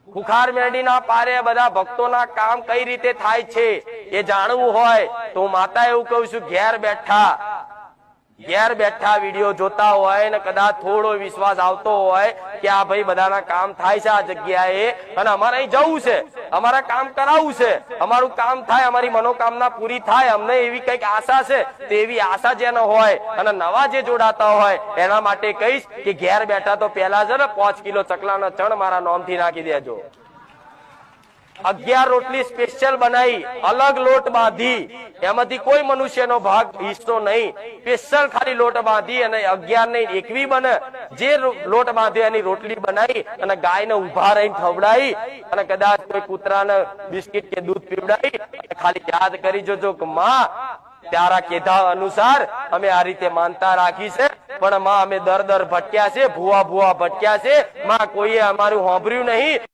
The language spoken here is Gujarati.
ખુખાર મેરડીના પારે બધા ભક્તોના કામ કઈ રીતે થાય છે એ જાણવું હોય તો હું માતા એવું કહું છું, ઘેર બેઠા વિડીયો જોતા હોય ને કદાચ થોડો વિશ્વાસ આવતો હોય કે આ ભાઈ બધાના કામ થાય છે આ જગ્યાએ અને અમારે અહીં જવું છે, અમારા કામ કરાવવું છે, અમારું કામ થાય, અમારી મનોકામના પૂરી થાય, અમને એવી કઈક આશા છે, તો એવી આશા જેનો હોય અને નવા જે જોડાતા હોય એના માટે કહીશ કે ઘેર બેઠા તો પેલા છે ને 5 કિલો ચકલાનો ચણ મારા નામથી નાખી દેજો। 11 રોટલી સ્પેશિયલ બનાવી, અલગ લોટ બાંધી, એમાંથી કોઈ મનુષ્યનો ભાગ હિસ્સો નહીં, સ્પેશિયલ ખાલી લોટ બાંધી અને 11 નહીં 21 બને, જે લોટ બાંધ્યો એની રોટલી બનાવી અને ગાયને ઉભા રહીને ખવડાવી અને કદાચ કોઈ કૂતરાને બિસ્કિટ કે દૂધ પીવડાવી, ખાલી યાદ કરી જોજો કે માં તારા કીધા અનુસાર અમે આ રીતે માનતા રાખી છે, પણ માં અમે દર ભટક્યા છે, ભૂવા ભટક્યા છે, માં કોઈએ અમારું સાંભળ્યું નહીં।